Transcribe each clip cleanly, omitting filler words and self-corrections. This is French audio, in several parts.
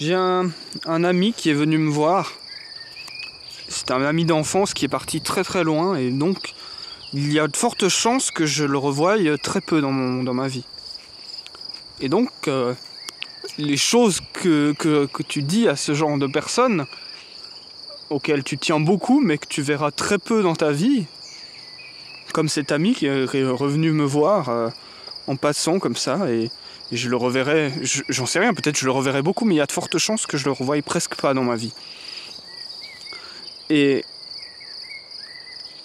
J'ai un ami qui est venu me voir. C'est un ami d'enfance qui est parti très très loin et donc il y a de fortes chances que je le revoie très peu dans ma vie. Et donc les choses que tu dis à ce genre de personnes auxquelles tu tiens beaucoup mais que tu verras très peu dans ta vie, comme cet ami qui est revenu me voir en passant comme ça et je le reverrai, j'en sais rien, peut-être je le reverrai beaucoup, mais il y a de fortes chances que je le revoie presque pas dans ma vie. Et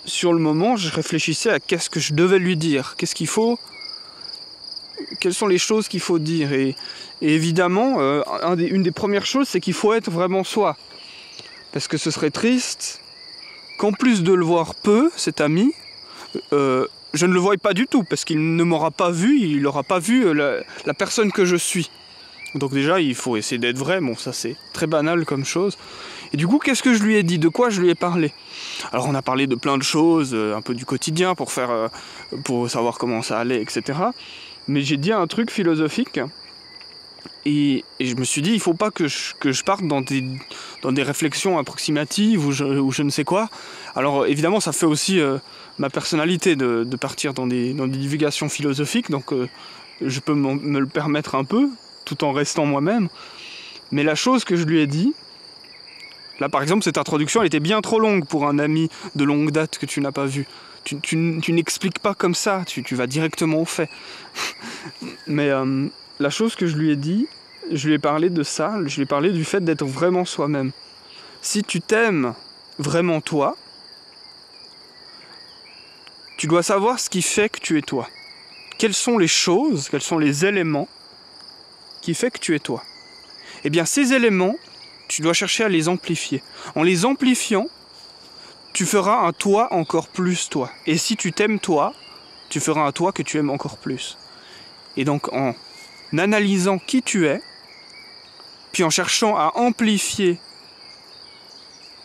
sur le moment, je réfléchissais à qu'est-ce que je devais lui dire, quelles sont les choses qu'il faut dire. Et évidemment, une des premières choses, c'est qu'il faut être vraiment soi. Parce que ce serait triste qu'en plus de le voir peu, cet ami, je ne le voie pas du tout, parce qu'il ne m'aura pas vu, il n'aura pas vu la personne que je suis. Donc déjà, il faut essayer d'être vrai, bon ça c'est très banal comme chose. Et du coup, qu'est-ce que je lui ai dit? De quoi je lui ai parlé? Alors on a parlé de plein de choses, un peu du quotidien, pour savoir comment ça allait, etc. Mais j'ai dit un truc philosophique, et je me suis dit, il faut pas que je parte dans des réflexions approximatives ou je ne sais quoi. Alors évidemment, ça fait aussi ma personnalité de partir dans des divulgations philosophiques, donc je peux me le permettre un peu, tout en restant moi-même. Mais la chose que je lui ai dit, là par exemple cette introduction elle était bien trop longue pour un ami de longue date que tu n'as pas vu. Tu n'expliques pas comme ça, tu vas directement au fait. Mais la chose que je lui ai dit, je lui ai parlé de ça, je lui ai parlé du fait d'être vraiment soi-même. Si tu t'aimes vraiment toi, tu dois savoir ce qui fait que tu es toi. Quelles sont les choses, quels sont les éléments qui fait que tu es toi? Eh bien ces éléments, tu dois chercher à les amplifier. En les amplifiant, tu feras un toi encore plus toi. Et si tu t'aimes toi, tu feras un toi que tu aimes encore plus. Et donc en analysant qui tu es, puis en cherchant à amplifier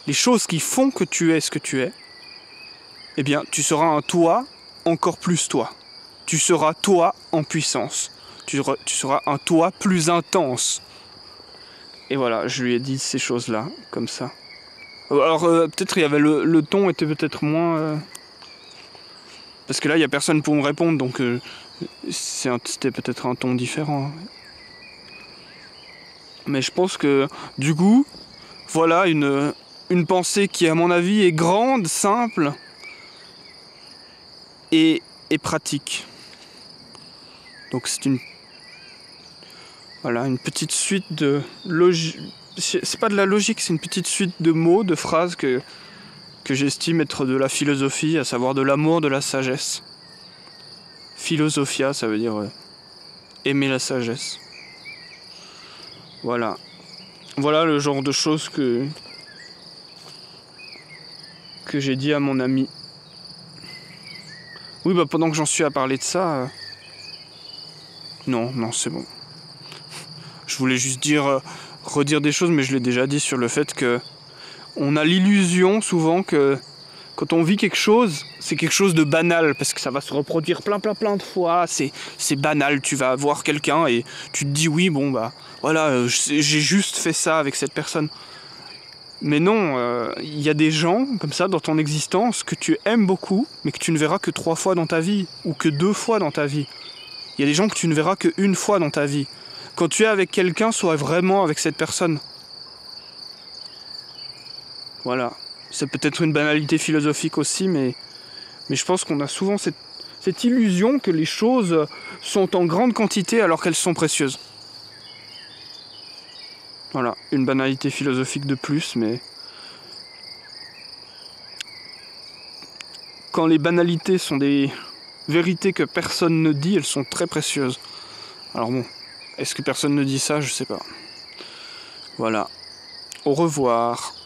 les choses qui font que tu es ce que tu es, eh bien tu seras un toi encore plus toi. Tu seras toi en puissance. Tu seras un toi plus intense. Et voilà, je lui ai dit ces choses-là, comme ça. Alors peut-être il y avait le ton était peut-être moins... Parce que là, il n'y a personne pour me répondre, donc c'était peut-être un ton différent. Mais je pense que, du coup, voilà une pensée qui, à mon avis, est grande, simple et pratique. Donc c'est une petite suite de logique. C'est pas de la logique, c'est une petite suite de mots, de phrases que j'estime être de la philosophie, à savoir de l'amour, de la sagesse. Philosophia, ça veut dire aimer la sagesse. Voilà. Voilà le genre de choses que j'ai dit à mon ami. Oui, bah pendant que j'en suis à parler de ça... Non, c'est bon. Je voulais juste redire des choses, mais je l'ai déjà dit sur le fait que on a l'illusion souvent que quand on vit quelque chose, c'est quelque chose de banal, parce que ça va se reproduire plein de fois, c'est banal, tu vas voir quelqu'un et tu te dis oui, bon bah voilà, j'ai juste fait ça avec cette personne. Mais non, y a des gens comme ça dans ton existence que tu aimes beaucoup, mais que tu ne verras que 3 fois dans ta vie, ou que 2 fois dans ta vie. Il y a des gens que tu ne verras que 1 fois dans ta vie. Quand tu es avec quelqu'un, sois vraiment avec cette personne. Voilà. C'est peut-être une banalité philosophique aussi, mais je pense qu'on a souvent cette illusion que les choses sont en grande quantité alors qu'elles sont précieuses. Voilà, une banalité philosophique de plus, mais... Quand les banalités sont des vérités que personne ne dit, elles sont très précieuses. Alors bon, est-ce que personne ne dit ça? Je sais pas. Voilà. Au revoir.